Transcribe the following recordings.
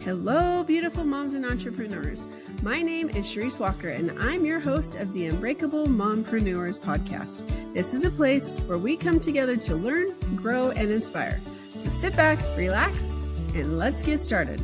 Hello, beautiful moms and entrepreneurs. My name is Charisse Walker, and I'm your host of the Unbreakable Mompreneurs podcast. This is a place where we come together to learn, grow, and inspire. So sit back, relax, and let's get started.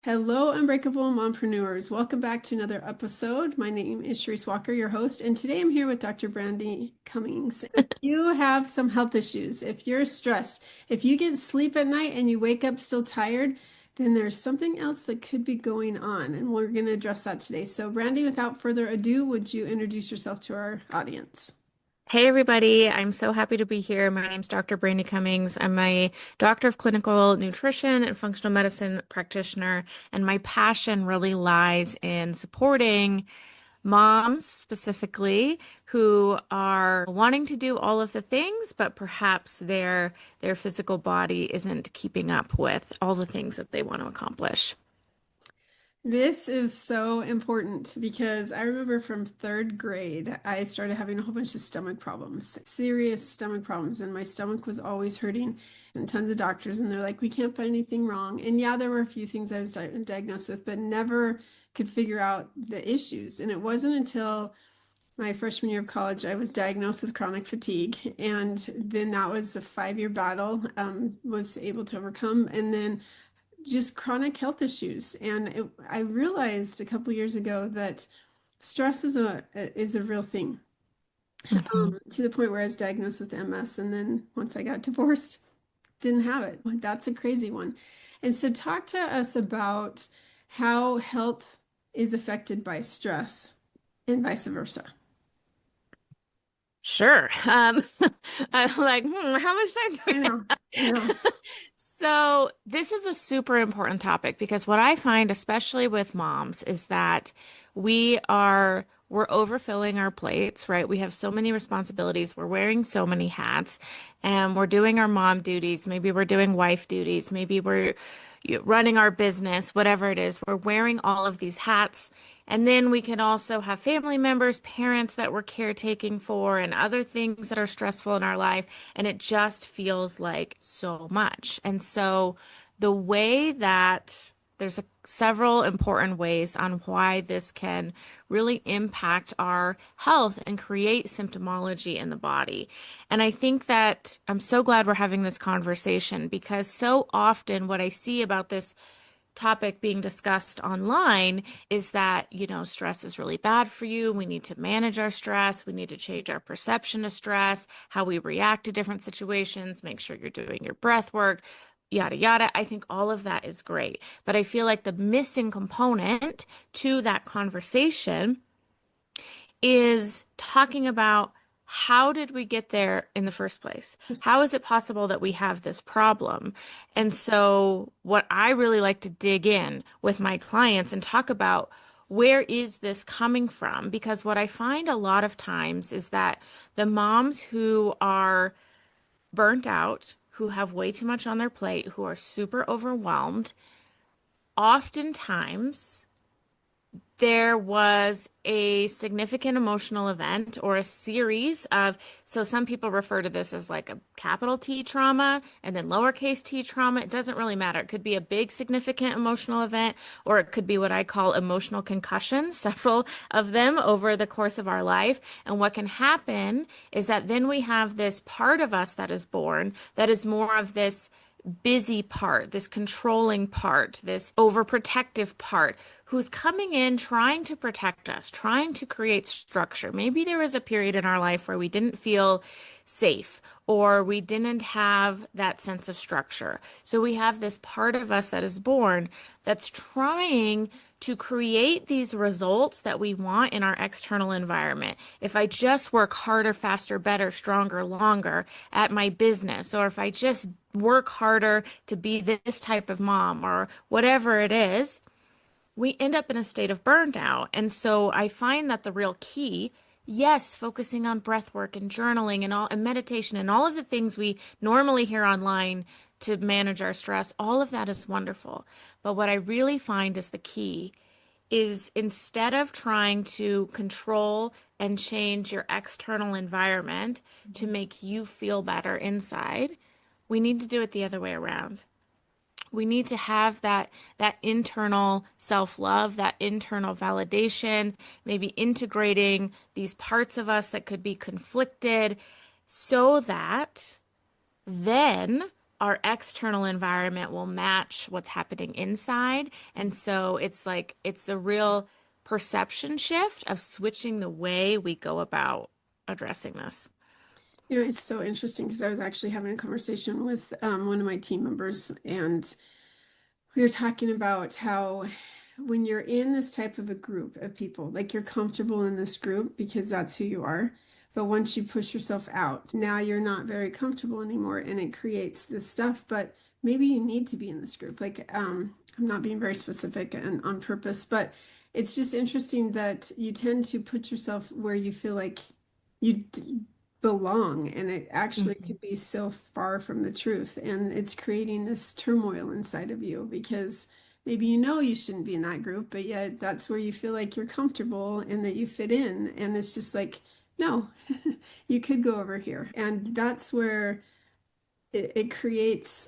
Hello, Unbreakable Mompreneurs. Welcome back to another episode. My name is Charisse Walker, your host, and today I'm here with Dr. Brandy Cummings. If you have some health issues, if you're stressed, if you get sleep at night and you wake up still tired, then there's something else that could be going on, and we're going to address that today. So, Brandy, without further ado, would you introduce yourself to our audience? Hey everybody, I'm so happy to be here. My name's Dr. Brandy Cummings. I'm a doctor of clinical nutrition and functional medicine practitioner, and my passion really lies in supporting moms specifically who are wanting to do all of the things, but perhaps their physical body isn't keeping up with all the things that they want to accomplish. This is so important because I remember from third grade, I started having a whole bunch of stomach problems, serious stomach problems, and my stomach was always hurting. And tons of doctors, and they're like, we can't find anything wrong. And yeah, there were a few things I was diagnosed with, but never could figure out the issues. And it wasn't until my freshman year of college, I was diagnosed with chronic fatigue. And then that was a 5-year battle, was able to overcome. And then just chronic health issues. And I realized a couple years ago that stress is a real thing, to the point where I was diagnosed with MS. And then once I got divorced, didn't have it. That's a crazy one. And so talk to us about how health is affected by stress and vice versa. Sure. I'm like, how much time do we have? Yeah. So this is a super important topic because what I find, especially with moms, is that we're overfilling our plates, right? We have so many responsibilities. We're wearing so many hats, and we're doing our mom duties. Maybe we're doing wife duties. Maybe we're running our business, whatever it is. We're wearing all of these hats. And then we can also have family members, parents that we're caretaking for, and other things that are stressful in our life. And it just feels like so much. And so the way that several important ways on why this can really impact our health and create symptomology in the body. And I think that I'm so glad we're having this conversation because so often what I see about this topic being discussed online is that, stress is really bad for you. We need to manage our stress. We need to change our perception of stress, how we react to different situations, make sure you're doing your breath work, yada, yada. I think all of that is great. But I feel like the missing component to that conversation is talking about how did we get there in the first place? How is it possible that we have this problem? And so what I really like to dig in with my clients and talk about where is this coming from? Because what I find a lot of times is that the moms who are burnt out, who have way too much on their plate, who are super overwhelmed, oftentimes there was a significant emotional event or a series of, so some people refer to this as like a capital T trauma and then lowercase t trauma. It doesn't really matter. It could be a big significant emotional event, or it could be what I call emotional concussions, several of them over the course of our life. And what can happen is that then we have this part of us that is born that is more of this busy part, this controlling part, this overprotective part who's coming in trying to protect us, trying to create structure. Maybe there was a period in our life where we didn't feel safe or we didn't have that sense of structure. So we have this part of us that is born that's trying to create these results that we want in our external environment. If I just work harder, faster, better, stronger, longer at my business, or if I just work harder to be this type of mom or whatever it is, we end up in a state of burnout. And so I find that the real key, yes, focusing on breath work and journaling and meditation and all of the things we normally hear online to manage our stress, all of that is wonderful. But what I really find is the key is instead of trying to control and change your external environment to make you feel better inside, we need to do it the other way around. We need to have that internal self-love, that internal validation, maybe integrating these parts of us that could be conflicted so that then our external environment will match what's happening inside. And so it's like it's a real perception shift of switching the way we go about addressing this. You know, it's so interesting because I was actually having a conversation with one of my team members, and we were talking about how when you're in this type of a group of people, like you're comfortable in this group because that's who you are. But once you push yourself out, now you're not very comfortable anymore and it creates this stuff. But maybe you need to be in this group. Like, I'm not being very specific and on purpose, but it's just interesting that you tend to put yourself where you feel like you belong, and it actually Mhm. could be so far from the truth, and it's creating this turmoil inside of you because maybe you know you shouldn't be in that group, but yet that's where you feel like you're comfortable and that you fit in, and it's just like, no, you could go over here, and that's where it creates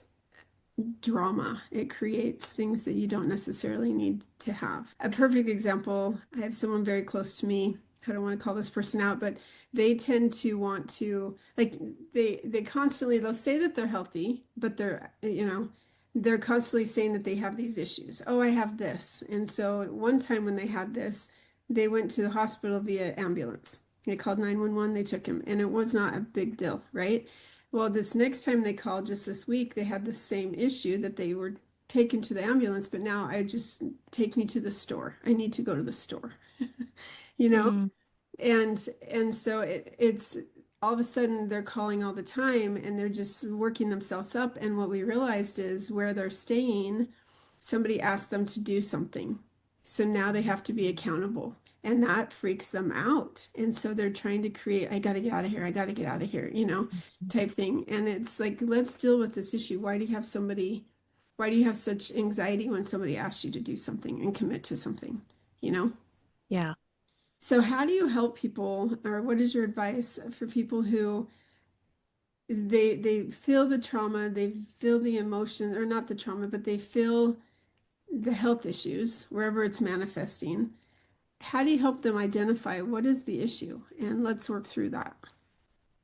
drama. It creates things that you don't necessarily need to have. A perfect example, I have someone very close to me. I don't want to call this person out, but they tend to want to like they constantly they'll say that they're healthy, but they're constantly saying that they have these issues. Oh, I have this. And so one time when they had this, they went to the hospital via ambulance. They called 911, they took him, and it was not a big deal, right? Well, this next time they called just this week, they had the same issue that they were taken to the ambulance, but now I just take me to the store. I need to go to the store, you know? Mm, And so it's all of a sudden they're calling all the time and they're just working themselves up. And what we realized is where they're staying, somebody asked them to do something. So now they have to be accountable. And that freaks them out. And so they're trying to create, I got to get out of here. I got to get out of here, type thing. And it's like, let's deal with this issue. Why do you have such anxiety when somebody asks you to do something and commit to something, you know? yeah. So how do you help people, or what is your advice for people who they feel the trauma, they feel the emotion, or not the trauma, but they feel the health issues wherever it's manifesting? How do you help them identify what is the issue? And let's work through that.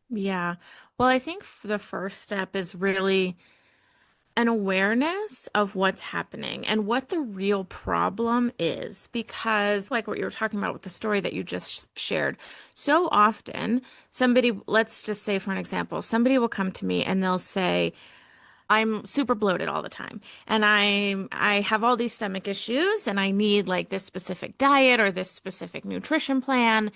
Yeah. Well, I think the first step is really an awareness of what's happening and what the real problem is. Because, like what you were talking about with the story that you just shared, so often somebody, let's just say for an example, somebody will come to me and they'll say, I'm super bloated all the time and I have all these stomach issues and I need like this specific diet or this specific nutrition plan.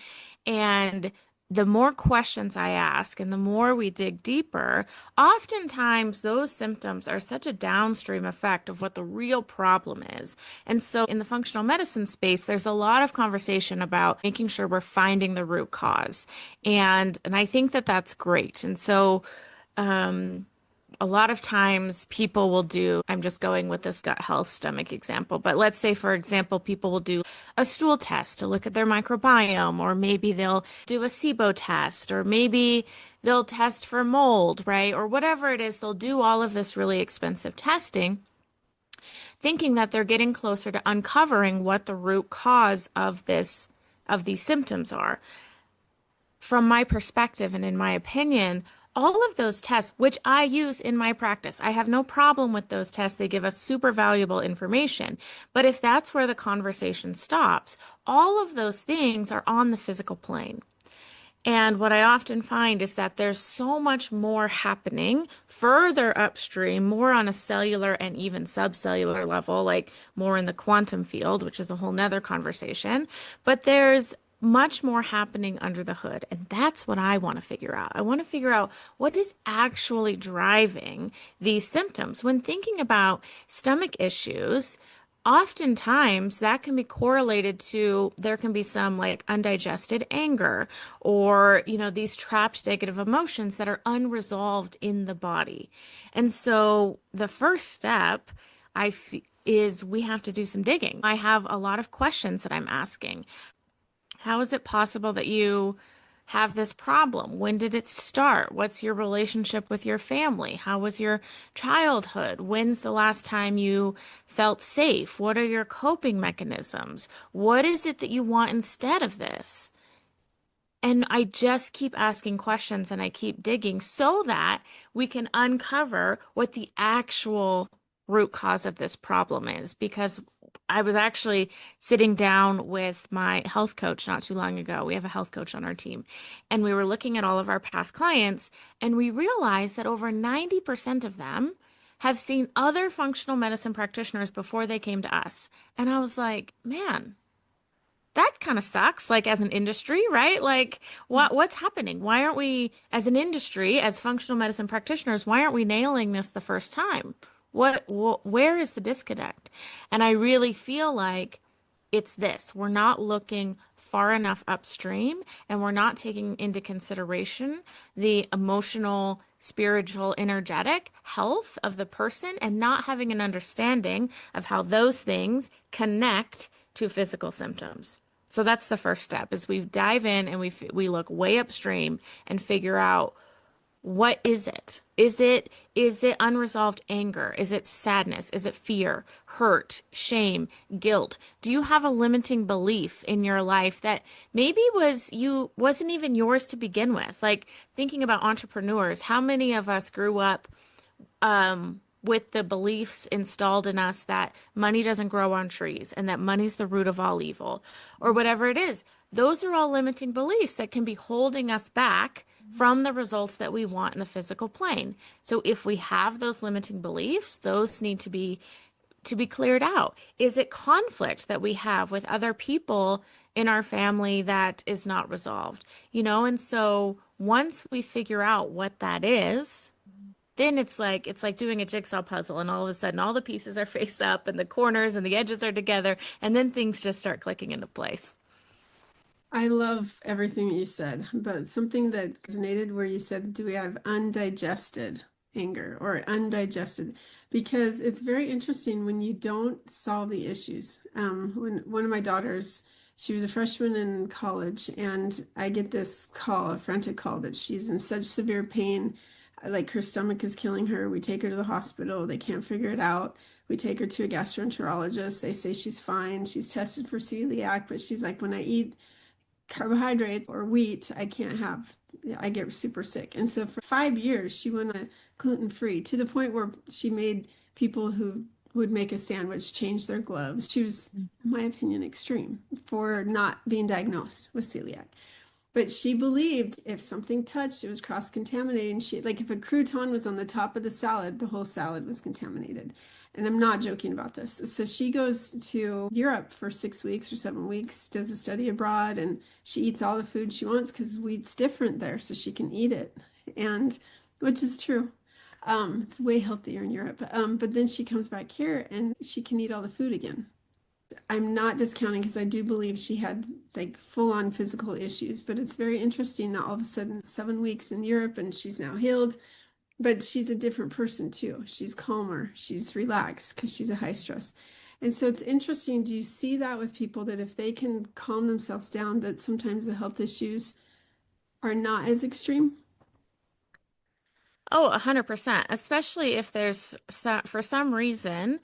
And the more questions I ask and the more we dig deeper, oftentimes those symptoms are such a downstream effect of what the real problem is. And so in the functional medicine space, there's a lot of conversation about making sure we're finding the root cause. And I think that that's great. And so a lot of times people will do, I'm just going with this gut health stomach example, but let's say, for example, people will do a stool test to look at their microbiome, or maybe they'll do a SIBO test, or maybe they'll test for mold, right? Or whatever it is, they'll do all of this really expensive testing, thinking that they're getting closer to uncovering what the root cause of these symptoms are. From my perspective and in my opinion, all of those tests, which I use in my practice, I have no problem with those tests. They give us super valuable information. But if that's where the conversation stops, all of those things are on the physical plane. And what I often find is that there's so much more happening further upstream, more on a cellular and even subcellular level, like more in the quantum field, which is a whole nother conversation. But there's much more happening under the hood. And that's what I want to figure out. I want to figure out what is actually driving these symptoms. When thinking about stomach issues, oftentimes that can be correlated to there can be some like undigested anger or, these trapped negative emotions that are unresolved in the body. And so the first step, I feel, is we have to do some digging. I have a lot of questions that I'm asking. How is it possible that you have this problem? When did it start? What's your relationship with your family? How was your childhood? When's the last time you felt safe? What are your coping mechanisms? What is it that you want instead of this? And I just keep asking questions and I keep digging so that we can uncover what the actual root cause of this problem is. Because I was actually sitting down with my health coach not too long ago. We have a health coach on our team, and we were looking at all of our past clients, and we realized that over 90% of them have seen other functional medicine practitioners before they came to us. And I was like, man, that kind of sucks, like as an industry, right? Like what's happening? Why aren't we, as an industry, as functional medicine practitioners, why aren't we nailing this the first time? Where is the disconnect? And I really feel like it's this. We're not looking far enough upstream, and we're not taking into consideration the emotional, spiritual, energetic health of the person, and not having an understanding of how those things connect to physical symptoms. So that's the first step is we dive in and we look way upstream and figure out what is it? Is it unresolved anger? Is it sadness? Is it fear, hurt, shame, guilt? Do you have a limiting belief in your life that maybe wasn't even yours to begin with? Like thinking about entrepreneurs, how many of us grew up with the beliefs installed in us that money doesn't grow on trees and that money's the root of all evil or whatever it is. Those are all limiting beliefs that can be holding us back from the results that we want in the physical plane. So if we have those limiting beliefs, those need to be cleared out. Is it conflict that we have with other people in our family that is not resolved? And so once we figure out what that is, then it's like doing a jigsaw puzzle, and all of a sudden all the pieces are face up and the corners and the edges are together, and then things just start clicking into place. I love everything you said, but something that resonated where you said, do we have undigested anger or undigested? Because it's very interesting when you don't solve the issues. When one of my daughters, she was a freshman in college, and I get this call, a frantic call, that she's in such severe pain, like her stomach is killing her. We take her to the hospital. They can't figure it out. We take her to a gastroenterologist. They say she's fine. She's tested for celiac, but she's like, when I eat carbohydrates or wheat, I get super sick. And so for 5 years, she went on gluten-free to the point where she made people who would make a sandwich change their gloves. She was, in my opinion, extreme for not being diagnosed with celiac. But she believed if something touched, it was cross-contaminated. Like if a crouton was on the top of the salad, the whole salad was contaminated. And I'm not joking about this. So she goes to Europe for 6 weeks or 7 weeks, does a study abroad, and she eats all the food she wants because wheat's different there, so she can eat it. And which is true. It's way healthier in Europe. But then she comes back here and she can eat all the food again. I'm not discounting because I do believe she had like full-on physical issues, but it's very interesting that all of a sudden 7 weeks in Europe and she's now healed, but she's a different person too. She's calmer, she's relaxed because she's a high stress. And so it's interesting. Do you see that with people that if they can calm themselves down, that sometimes the health issues are not as extreme? Oh, 100%, especially if for some reason,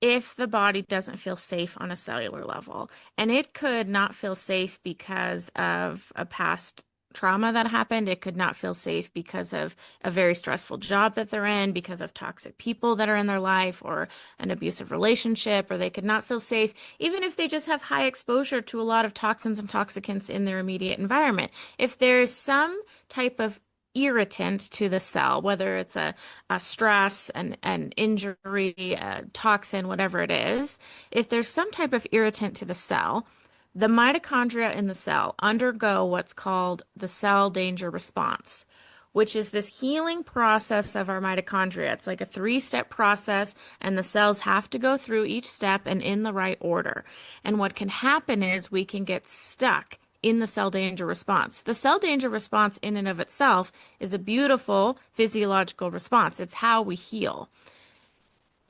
if the body doesn't feel safe on a cellular level. And it could not feel safe because of a past trauma that happened. It could not feel safe because of a very stressful job that they're in, because of toxic people that are in their life, or an abusive relationship, or they could not feel safe even if they just have high exposure to a lot of toxins and toxicants in their immediate environment. If there's some type of irritant to the cell, whether it's a stress, an injury, a toxin, whatever it is, if there's some type of irritant to the cell, the mitochondria in the cell undergo what's called the cell danger response, which is this healing process of our mitochondria. It's like a three-step process, and the cells have to go through each step and in the right order. And what can happen is we can get stuck in the cell danger response. The cell danger response in and of itself is a beautiful physiological response. It's how we heal.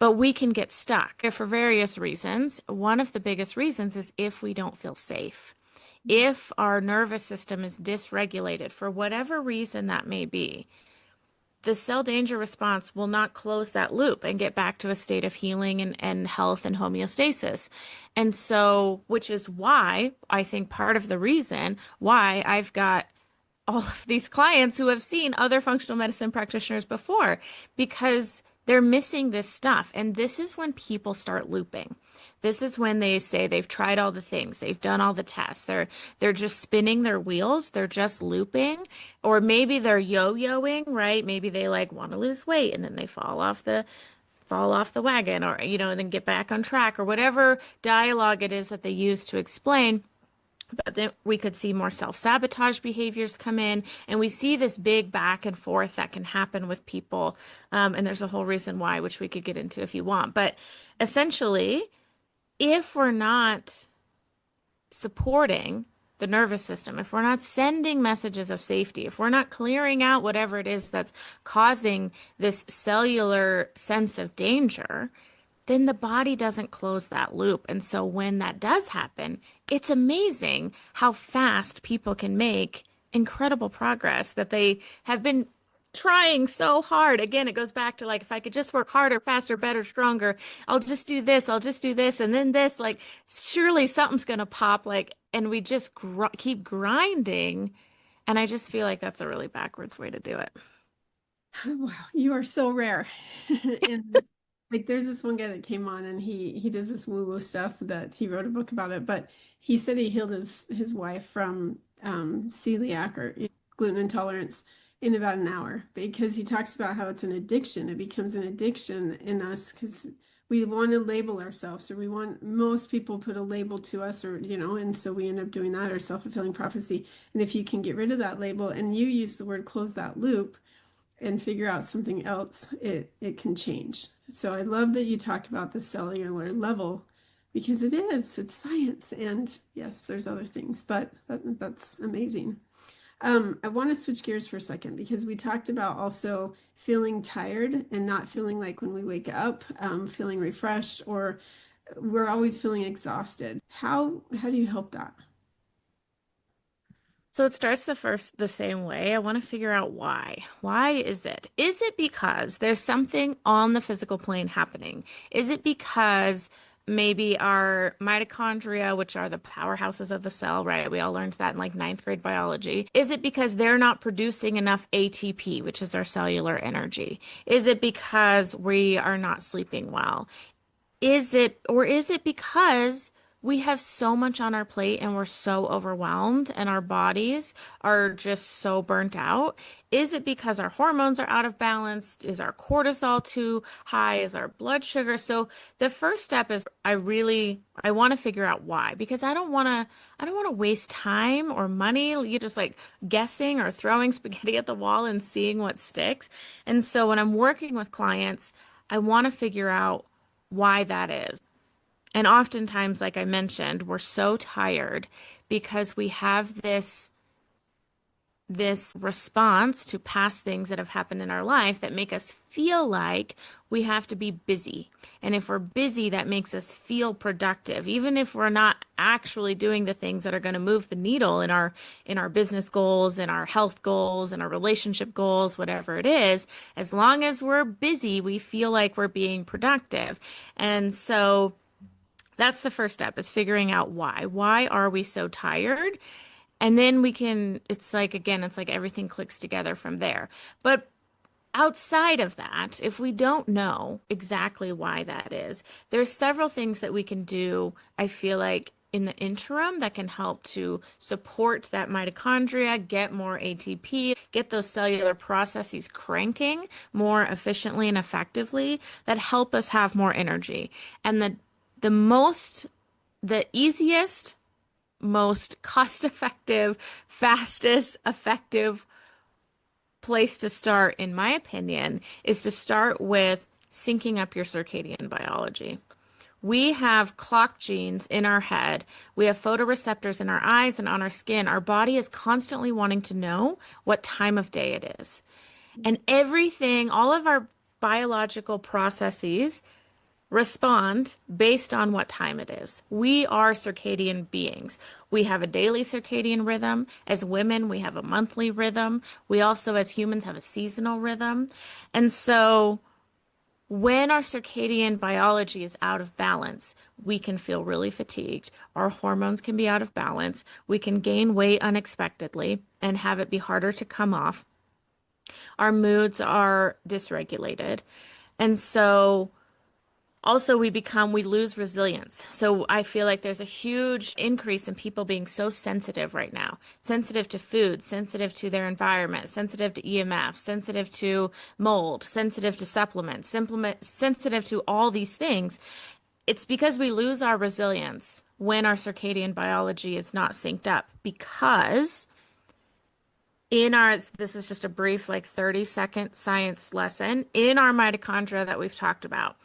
but we can get stuck for various reasons. One of the biggest reasons is if we don't feel safe. If our nervous system is dysregulated for whatever reason that may be, the cell danger response will not close that loop and get back to a state of healing and health and homeostasis. And so, which is why I think part of the reason why I've got all of these clients who have seen other functional medicine practitioners before, because they're missing this stuff. And this is when people start looping. This is when they say they've tried all the things, they've done all the tests, they're just spinning their wheels, they're just looping, or maybe they're yo-yoing, right? Maybe they like want to lose weight and then they fall off the wagon, or and then get back on track, or whatever dialogue it is that they use to explain. But then we could see more self-sabotage behaviors come in, and we see this big back and forth that can happen with people. And there's a whole reason why, which we could get into if you want. But essentially, if we're not supporting the nervous system, if we're not sending messages of safety, if we're not clearing out whatever it is that's causing this cellular sense of danger, then the body doesn't close that loop. And so when that does happen, it's amazing how fast people can make incredible progress that they have been trying so hard. Again, it goes back to like, if I could just work harder, faster, better, stronger, I'll just do this, I'll just do this, and then this, like, surely something's going to pop, like, and we just keep grinding. And I just feel like that's a really backwards way to do it. Wow, you are so rare. In this, like there's this one guy that came on and he does this woo-woo stuff that he wrote a book about it, but he said he healed his wife from celiac or gluten intolerance in about an hour because he talks about how it's an addiction. It becomes an addiction in us because we want to label ourselves, or we want most people put a label to us, or and so we end up doing that, or self-fulfilling prophecy. And if you can get rid of that label and you use the word close that loop and figure out something else, it can change. So I love that you talk about the cellular level because it's science. And yes, there's other things, but that's amazing. I want to switch gears for a second because we talked about also feeling tired and not feeling like when we wake up, feeling refreshed, or we're always feeling exhausted. How do you help that? So it starts the same way. I want to figure out why. Why is it? Is it because there's something on the physical plane happening? Is it because maybe our mitochondria, which are the powerhouses of the cell, right? We all learned that in like ninth grade biology. Is it because they're not producing enough ATP, which is our cellular energy? Is it because we are not sleeping well? Or is it because we have so much on our plate and we're so overwhelmed and our bodies are just so burnt out? Is it because our hormones are out of balance? Is our cortisol too high? Is our blood sugar? So the first step is I want to figure out why, because I don't want to waste time or money. You just like guessing or throwing spaghetti at the wall and seeing what sticks. And so when I'm working with clients, I want to figure out why that is. And oftentimes, like I mentioned, we're so tired because we have this response to past things that have happened in our life that make us feel like we have to be busy. And if we're busy, that makes us feel productive, even if we're not actually doing the things that are going to move the needle in our business goals, in our health goals, in our relationship goals, whatever it is. As long as we're busy, we feel like we're being productive. And so that's the first step, is figuring out why. Why are we so tired? And then it's like, again, it's like everything clicks together from there. But outside of that, if we don't know exactly why that is, there's several things that we can do, I feel like, in the interim that can help to support that mitochondria, get more ATP, get those cellular processes cranking more efficiently and effectively, that help us have more energy. And the easiest, most cost-effective, fastest, effective place to start, in my opinion, is to start with syncing up your circadian biology. We have clock genes in our head. We have photoreceptors in our eyes and on our skin. Our body is constantly wanting to know what time of day it is. And everything, all of our biological processes respond based on what time it is. We are circadian beings. We have a daily circadian rhythm. As women, we have a monthly rhythm. We also, as humans, have a seasonal rhythm. And so, when our circadian biology is out of balance, we can feel really fatigued. Our hormones can be out of balance. We can gain weight unexpectedly and have it be harder to come off. Our moods are dysregulated. And so also we lose resilience. So I feel like there's a huge increase in people being so sensitive right now. Sensitive to food, sensitive to their environment, sensitive to EMF, sensitive to mold, sensitive to supplements, sensitive to all these things. It's because we lose our resilience when our circadian biology is not synced up because this is just a brief, like 30-second science lesson. In our mitochondria that we've talked about,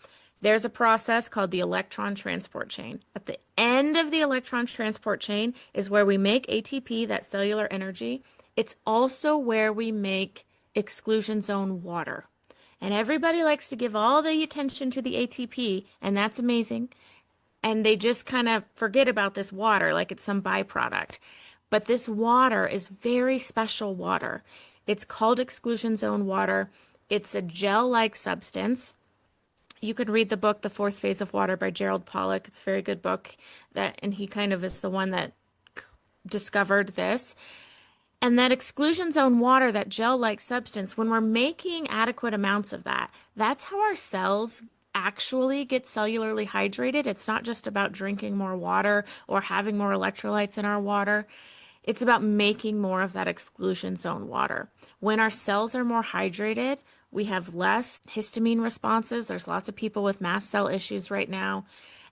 there's a process called the electron transport chain. At the end of the electron transport chain is where we make ATP, that cellular energy. It's also where we make exclusion zone water. And everybody likes to give all the attention to the ATP, and that's amazing. And they just kind of forget about this water like it's some byproduct. But this water is very special water. It's called exclusion zone water. It's a gel-like substance. You could read the book The Fourth Phase of Water by Gerald Pollack. It's a very good book and he kind of is the one that discovered this. And that exclusion zone water, that gel-like substance, when we're making adequate amounts of that, that's how our cells actually get cellularly hydrated. It's not just about drinking more water or having more electrolytes in our water. It's about making more of that exclusion zone water. When our cells are more hydrated, we have less histamine responses. There's lots of people with mast cell issues right now.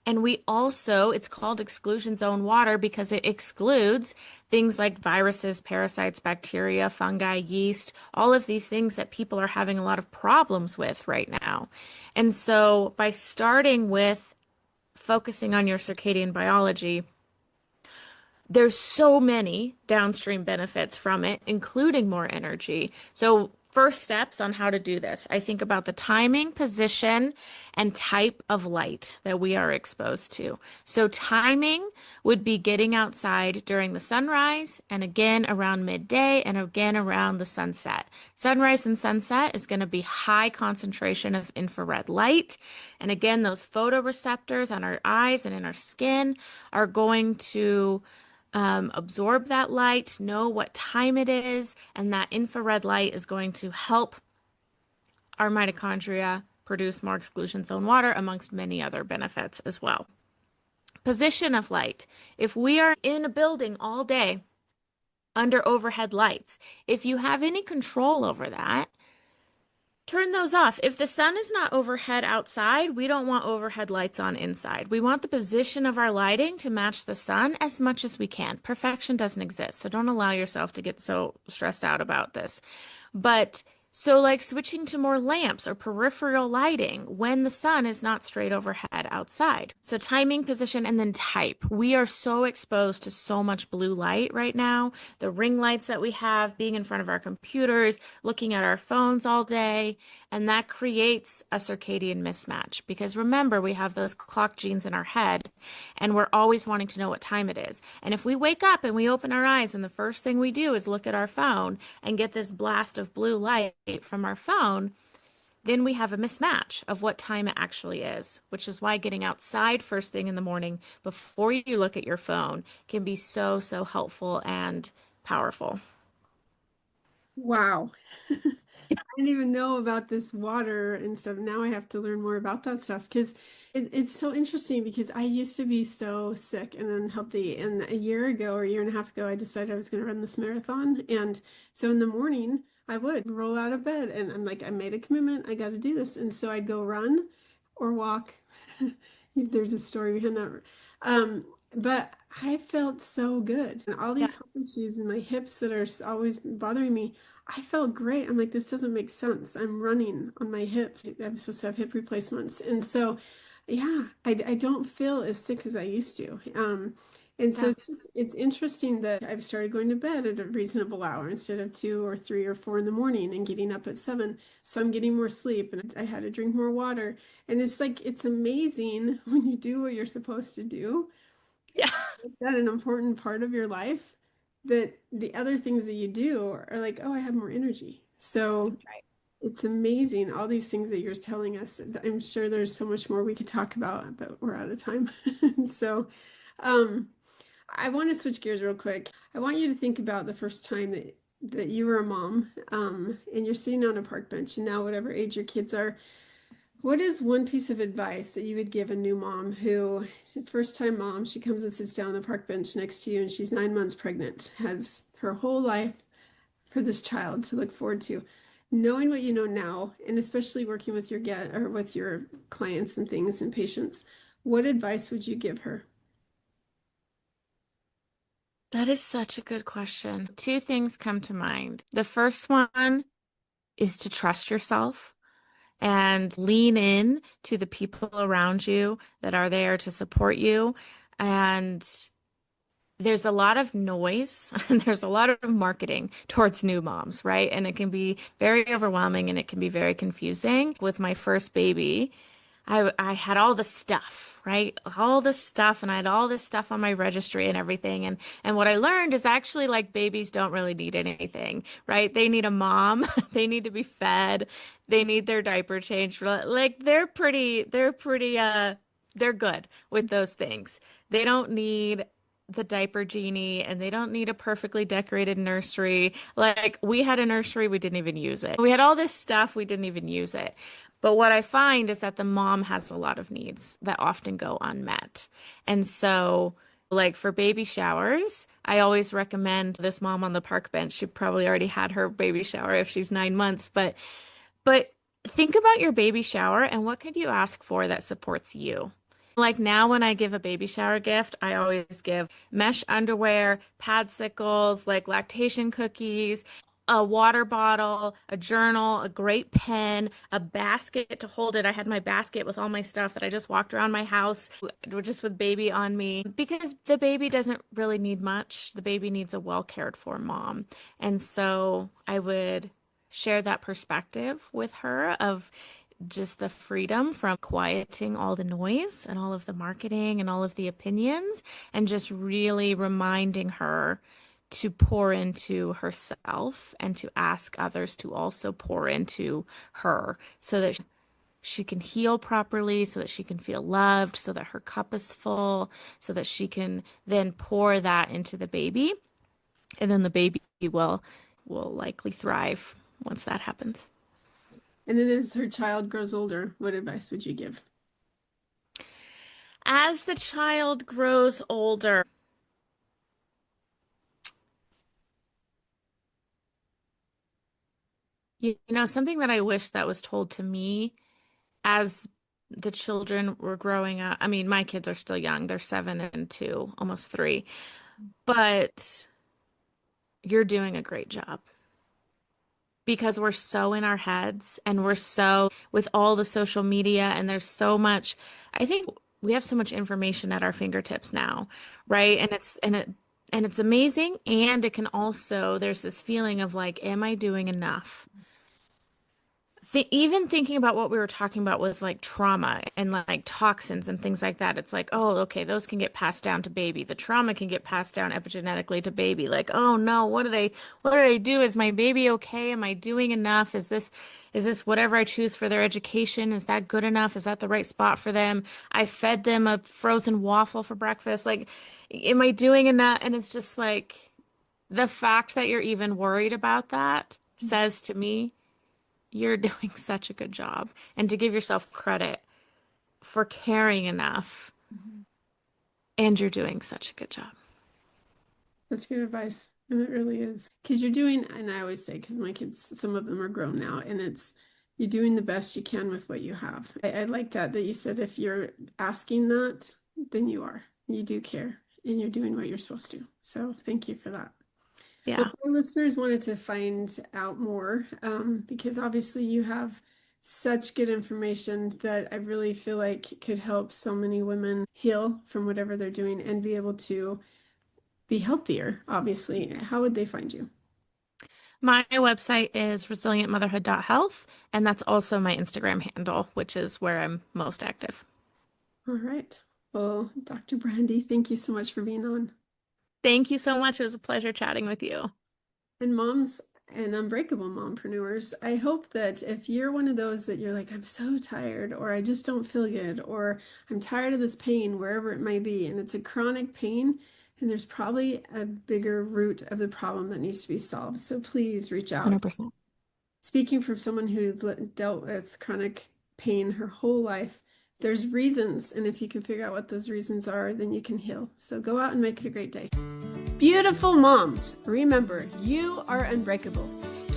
And we also, it's called exclusion zone water because it excludes things like viruses, parasites, bacteria, fungi, yeast, all of these things that people are having a lot of problems with right now. And so by starting with focusing on your circadian biology, there's so many downstream benefits from it, including more energy. So first steps on how to do this. I think about the timing, position, and type of light that we are exposed to. So timing would be getting outside during the sunrise and again around midday and again around the sunset. Sunrise and sunset is going to be high concentration of infrared light. And again, those photoreceptors on our eyes and in our skin are going to absorb that light, know what time it is, and that infrared light is going to help our mitochondria produce more exclusion zone water, amongst many other benefits as well. Position of light. If we are in a building all day under overhead lights, if you have any control over that, turn those off. If the sun is not overhead outside, we don't want overhead lights on inside. We want the position of our lighting to match the sun as much as we can. Perfection doesn't exist, so don't allow yourself to get so stressed out about this. But so like switching to more lamps or peripheral lighting when the sun is not straight overhead outside. So timing, position, and then type. We are so exposed to so much blue light right now. The ring lights that we have, being in front of our computers, looking at our phones all day, and that creates a circadian mismatch. Because remember, we have those clock genes in our head, and we're always wanting to know what time it is. And if we wake up and we open our eyes and the first thing we do is look at our phone and get this blast of blue light from our phone, then we have a mismatch of what time it actually is, which is why getting outside first thing in the morning before you look at your phone can be so, so helpful and powerful. Wow. I didn't even know about this water and stuff. Now I have to learn more about that stuff because it's so interesting because I used to be so sick and unhealthy. And a year ago or a year and a half ago, I decided I was going to run this marathon. And so in the morning, I would roll out of bed and I'm like, I made a commitment. I got to do this. And so I'd go run or walk. There's a story behind that. Um, but I felt so good. And all Yeah. these health issues in my hips that are always bothering me. I felt great. I'm like, this doesn't make sense. I'm running on my hips. I'm supposed to have hip replacements. And so, yeah, I don't feel as sick as I used to. And so That's it's interesting that I've started going to bed at a reasonable hour instead of 2 or 3 or 4 in the morning and getting up at 7. So I'm getting more sleep and I had to drink more water. And it's like it's amazing when you do what you're supposed to do, yeah. make that an important part of your life, that the other things that you do are like, oh, I have more energy. So Right. it's amazing, all these things that you're telling us. I'm sure there's so much more we could talk about, but we're out of time. So, um, I want to switch gears real quick. I want you to think about the first time that you were a mom, and you're sitting on a park bench, and now whatever age your kids are, what is one piece of advice that you would give a new mom who, first time mom, she comes and sits down on the park bench next to you, and she's 9 months pregnant, has her whole life for this child to look forward to. Knowing what you know now, and especially working with your get or with your clients and things and patients, what advice would you give her? That is such a good question. Two things come to mind. The first one is to trust yourself and lean in to the people around you that are there to support you. And there's a lot of noise and there's a lot of marketing towards new moms, right? And it can be very overwhelming and it can be very confusing. With my first baby, I had all the stuff, right? All the stuff, and I had all this stuff on my registry and everything. And what I learned is actually like babies don't really need anything, right? They need a mom, they need to be fed, they need their diaper changed. Like they're good with those things. They don't need the diaper genie and they don't need a perfectly decorated nursery. Like we had a nursery, we didn't even use it. We had all this stuff, we didn't even use it. But what I find is that the mom has a lot of needs that often go unmet. And so, like for baby showers, I always recommend this mom on the park bench. She probably already had her baby shower if she's 9 months, but think about your baby shower and what could you ask for that supports you? Like now, when I give a baby shower gift, I always give mesh underwear, padsicles, like lactation cookies, a water bottle, a journal, a great pen, a basket to hold it. I had my basket with all my stuff that I just walked around my house just with baby on me because the baby doesn't really need much. The baby needs a well cared for mom. And so I would share that perspective with her of just the freedom from quieting all the noise and all of the marketing and all of the opinions and just really reminding her to pour into herself and to ask others to also pour into her so that she can heal properly, so that she can feel loved, so that her cup is full, so that she can then pour that into the baby, and then the baby will likely thrive once that happens. And then as her child grows older, what advice would you give? As the child grows older, something that I wish that was told to me as the children were growing up. I mean, my kids are still young. They're 7 and 2, almost 3, but you're doing a great job because we're so in our heads and we're so with all the social media and there's so much, I think we have so much information at our fingertips now, right? And it's amazing and it can also there's this feeling of like, am I doing enough? Even thinking about what we were talking about with like trauma and like toxins and things like that, it's like, oh, okay, those can get passed down to baby. The trauma can get passed down epigenetically to baby. Like, oh no, what did I do? Is my baby okay? Am I doing enough? Is this whatever I choose for their education? Is that good enough? Is that the right spot for them? I fed them a frozen waffle for breakfast. Like, am I doing enough? And it's just like the fact that you're even worried about that says to me you're doing such a good job. And to give yourself credit for caring enough, and you're doing such a good job. That's good advice. And it really is. Because you're doing, and I always say, because my kids, some of them are grown now, and you're doing the best you can with what you have. I like that you said if you're asking that, then you are. You do care, and you're doing what you're supposed to. So thank you for that. Well, Yeah. if our listeners wanted to find out more, because obviously you have Such good information that I really feel like could help so many women heal from whatever they're doing and be able to be healthier, obviously. How would they find you? My website is resilientmotherhood.health, and that's also my Instagram handle, which is where I'm most active. All right. Well, Dr. Brandy, thank you so much for being on. Thank you so much. It was a pleasure chatting with you. And moms and unbreakable mompreneurs, I hope that if you're one of those that you're like, I'm so tired, or I just don't feel good, or I'm tired of this pain, wherever it might be, and it's a chronic pain, then there's probably a bigger root of the problem that needs to be solved. So please reach out. 100%. Speaking from someone who's dealt with chronic pain her whole life, there's reasons, and if you can figure out what those reasons are, then you can heal. So go out and make it a great day. Beautiful moms, remember, you are unbreakable.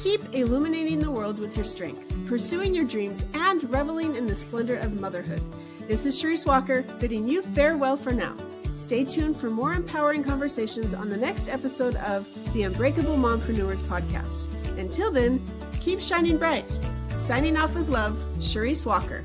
Keep illuminating the world with your strength, pursuing your dreams, and reveling in the splendor of motherhood. This is Charisse Walker, bidding you farewell for now. Stay tuned for more empowering conversations on the next episode of the Unbreakable Mompreneurs podcast. Until then, keep shining bright. Signing off with love, Charisse Walker.